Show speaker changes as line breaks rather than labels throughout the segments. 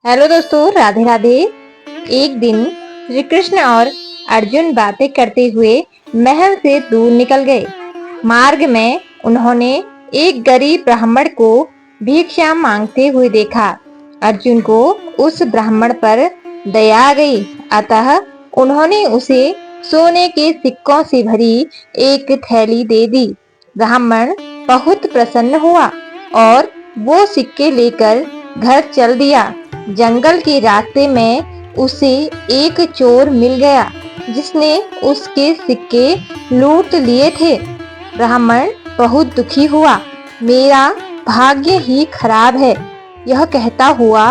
Hello दोस्तों, राधे राधे। एक दिन श्री कृष्ण और अर्जुन बातें करते हुए महल से दूर निकल गए। मार्ग में उन्होंने एक गरीब ब्राह्मण को भिक्षा मांगते हुए देखा। अर्जुन को उस ब्राह्मण पर दया आ गई, अतः उन्होंने उसे सोने के सिक्कों से भरी एक थैली दे दी। ब्राह्मण बहुत प्रसन्न हुआ और वो सिक्के लेकर घर चल दिया। जंगल के रास्ते में उसे एक चोर मिल गया जिसने उसके सिक्के लूट लिए थे। ब्राह्मण बहुत दुखी हुआ, मेरा भाग्य ही खराब है, यह कहता हुआ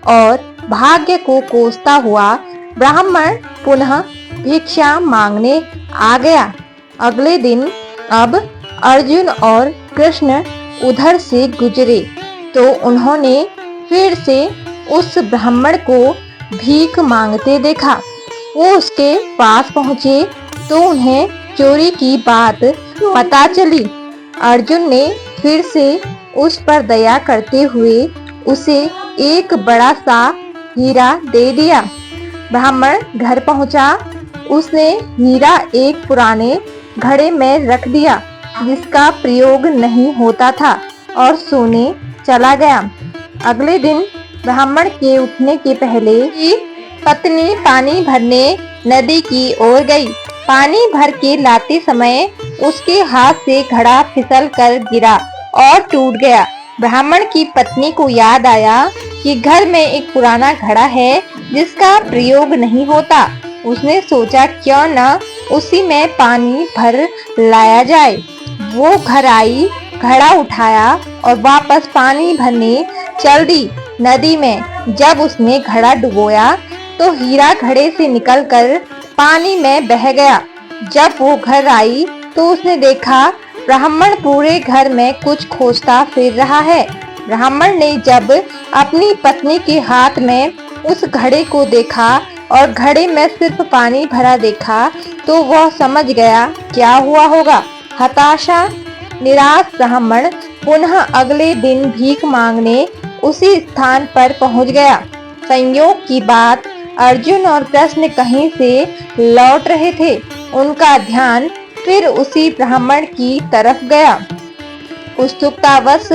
और भाग्य को कोसता हुआ ब्राह्मण पुनः भिक्षा मांगने आ गया। अगले दिन अब अर्जुन और कृष्ण उधर से गुजरे तो उन्होंने फिर से उस ब्राह्मण को भीख मांगते देखा। वो उसके पास पहुंचे तो उन्हें चोरी की बात पता चली। अर्जुन ने फिर से उस पर दया करते हुए उसे एक बड़ा सा हीरा दे दिया। ब्राह्मण घर पहुंचा, उसने हीरा एक पुराने घड़े में रख दिया जिसका प्रयोग नहीं होता था और सोने चला गया। अगले दिन ब्राह्मण के उठने के पहले ही पत्नी पानी भरने नदी की ओर गई। पानी भर के लाते समय उसके हाथ से घड़ा फिसल कर गिरा और टूट गया। ब्राह्मण की पत्नी को याद आया कि घर में एक पुराना घड़ा है जिसका प्रयोग नहीं होता। उसने सोचा क्यों न उसी में पानी भर लाया जाए। वो घर आई, घड़ा उठाया और वापस पानी भरने चल दी नदी में। जब उसने घड़ा डुबोया तो हीरा घड़े से निकलकर पानी में बह गया। जब वो घर आई तो उसने देखा ब्राह्मण पूरे घर में कुछ खोजता फिर रहा है। ब्राह्मण ने जब अपनी पत्नी के हाथ में उस घड़े को देखा और घड़े में सिर्फ पानी भरा देखा तो वह समझ गया क्या हुआ होगा। हताशा निराश ब्राह्मण पुनः अगले दिन भीख मांगने उसी स्थान पर पहुंच गया। संयोग की बात, अर्जुन और कृष्ण कहीं से लौट रहे थे। उनका ध्यान फिर उसी ब्राह्मण की तरफ गया। उत्सुकतावश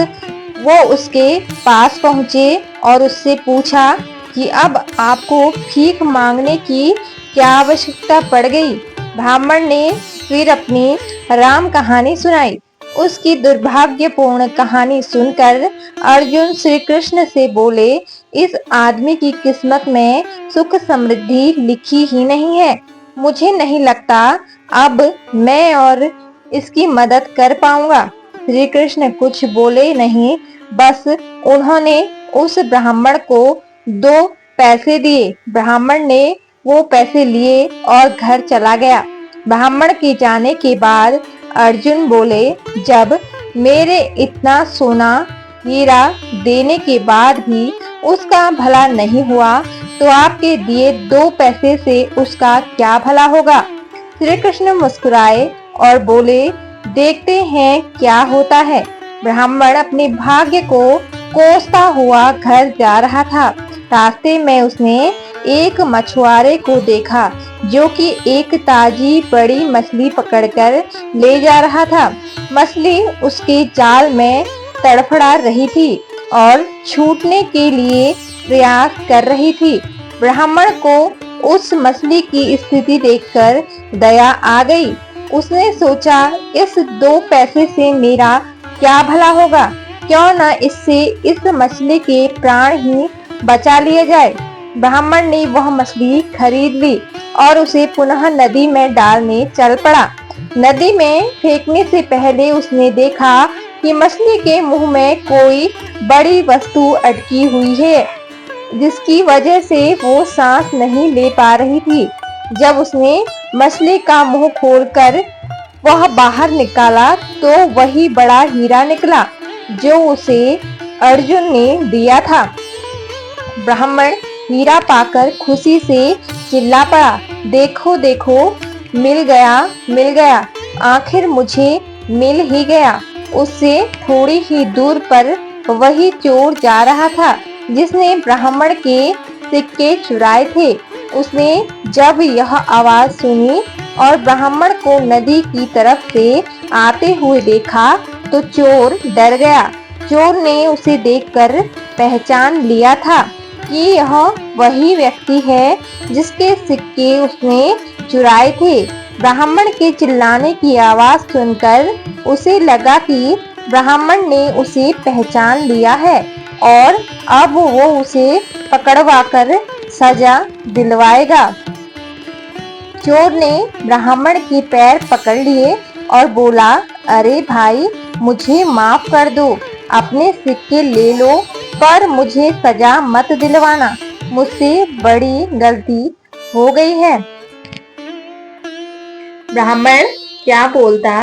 वो उसके पास पहुंचे और उससे पूछा कि अब आपको भीख मांगने की क्या आवश्यकता पड़ गई। ब्राह्मण ने फिर अपनी राम कहानी सुनाई। उसकी दुर्भाग्यपूर्ण कहानी सुनकर अर्जुन श्री कृष्ण से बोले, इस आदमी की किस्मत में सुख समृद्धि लिखी ही नहीं है। मुझे नहीं लगता अब मैं और इसकी मदद कर पाऊंगा। श्री कृष्ण कुछ बोले नहीं, बस उन्होंने उस ब्राह्मण को 2 पैसे दिए। ब्राह्मण ने वो पैसे लिए और घर चला गया। ब्राह्मण के जाने के बाद अर्जुन बोले, जब मेरे इतना सोना हीरा देने के बाद भी उसका भला नहीं हुआ तो आपके दिए 2 पैसे से उसका क्या भला होगा। श्री कृष्ण मुस्कुराए और बोले, देखते हैं क्या होता है। ब्राह्मण अपने भाग्य को कोसता हुआ घर जा रहा था। रास्ते में उसने एक मछुआरे को देखा जो कि एक ताजी बड़ी मछली पकड़कर ले जा रहा था। मछली उसके जाल में तड़फड़ा रही थी और छूटने के लिए प्रयास कर रही थी। ब्राह्मण को उस मछली की स्थिति देखकर दया आ गई। उसने सोचा, इस 2 पैसे से मेरा क्या भला होगा, क्यों न इससे इस मछली के प्राण ही बचा लिए जाए। ब्राह्मण ने वह मछली खरीद ली और उसे पुनः नदी में डालने चल पड़ा। नदी में फेंकने से पहले उसने देखा कि मछली के मुंह में कोई बड़ी वस्तु अटकी हुई है जिसकी वजह से वो सांस नहीं ले पा रही थी। जब उसने मछली का मुंह खोलकर वह बाहर निकाला तो वही बड़ा हीरा निकला जो उसे अर्जुन ने दिया था। ब्राह्मण हीरा पाकर खुशी से चिल्ला पड़ा, देखो देखो, मिल गया मिल गया, आखिर मुझे मिल ही गया। उससे थोड़ी ही दूर पर वही चोर जा रहा था। जिसने ब्राह्मण के सिक्के चुराए थे। उसने जब यह आवाज सुनी और ब्राह्मण को नदी की तरफ से आते हुए देखा तो चोर डर गया। चोर ने उसे देखकर पहचान लिया था कि यह वही व्यक्ति है जिसके सिक्के उसने चुराए थे। ब्राह्मण के चिल्लाने की आवाज सुनकर उसे लगा कि ब्राह्मण ने उसे पहचान लिया है और अब वो उसे पकड़वाकर सजा दिलवाएगा। चोर ने ब्राह्मण के पैर पकड़ लिए और बोला, अरे भाई, मुझे माफ कर दो, अपने सिक्के ले लो, पर मुझे सजा मत दिलवाना, मुझसे बड़ी गलती हो गई है। ब्राह्मण क्या बोलता,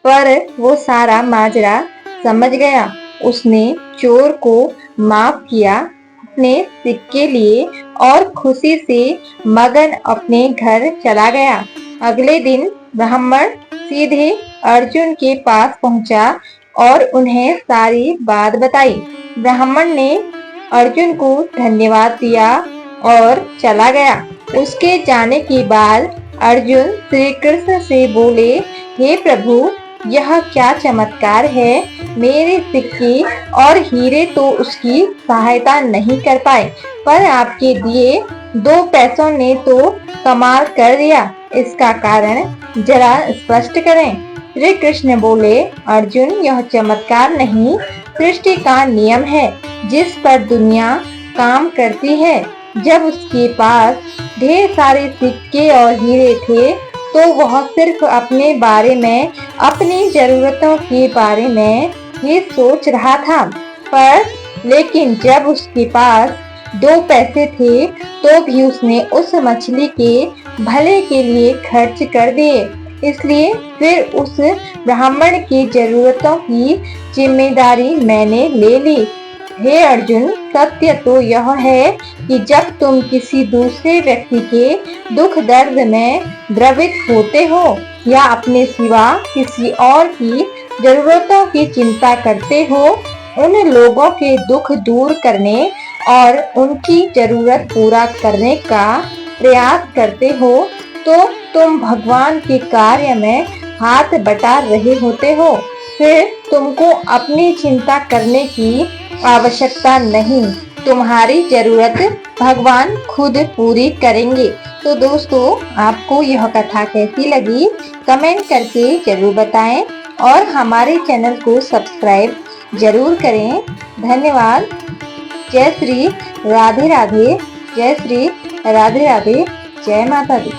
पर वो सारा माजरा समझ गया। उसने चोर को माफ किया, अपने सिक्के लिए और खुशी से मगन अपने घर चला गया। अगले दिन ब्राह्मण सीधे अर्जुन के पास पहुंचा और उन्हें सारी बात बताई। ब्राह्मण ने अर्जुन को धन्यवाद दिया और चला गया। उसके जाने के बाद अर्जुन श्री कृष्ण से बोले, हे प्रभु, यह क्या चमत्कार है। मेरे सिक्के और हीरे तो उसकी सहायता नहीं कर पाए, पर आपके दिए 2 पैसों ने तो कमाल कर दिया। इसका कारण जरा स्पष्ट करें। श्री कृष्ण बोले, अर्जुन, यह चमत्कार नहीं, सृष्टि का नियम है जिस पर दुनिया काम करती है। जब उसके पास ढेर सारे सिक्के और हीरे थे तो वह सिर्फ अपने बारे में, अपनी जरूरतों के बारे में ही सोच रहा था। पर लेकिन जब उसके पास 2 पैसे थे तो भी उसने उस मछली के भले के लिए खर्च कर दिए। इसलिए फिर उस ब्राह्मण की जरूरतों की जिम्मेदारी मैंने ले ली। हे अर्जुन, सत्य तो यह है कि जब तुम किसी दूसरे व्यक्ति के दुख दर्द में द्रवित होते हो या अपने सिवा किसी और की जरूरतों की चिंता करते हो, उन लोगों के दुख दूर करने और उनकी जरूरत पूरा करने का प्रयास करते हो, तो तुम भगवान के कार्य में हाथ बटा रहे होते हो। फिर तुमको अपनी चिंता करने की आवश्यकता नहीं, तुम्हारी जरूरत भगवान खुद पूरी करेंगे। तो दोस्तों, आपको यह कथा कैसी लगी कमेंट करके जरूर बताएं और हमारे चैनल को सब्सक्राइब जरूर करें। धन्यवाद। जय श्री राधे राधे, जय श्री राधे राधे, जय माता दी।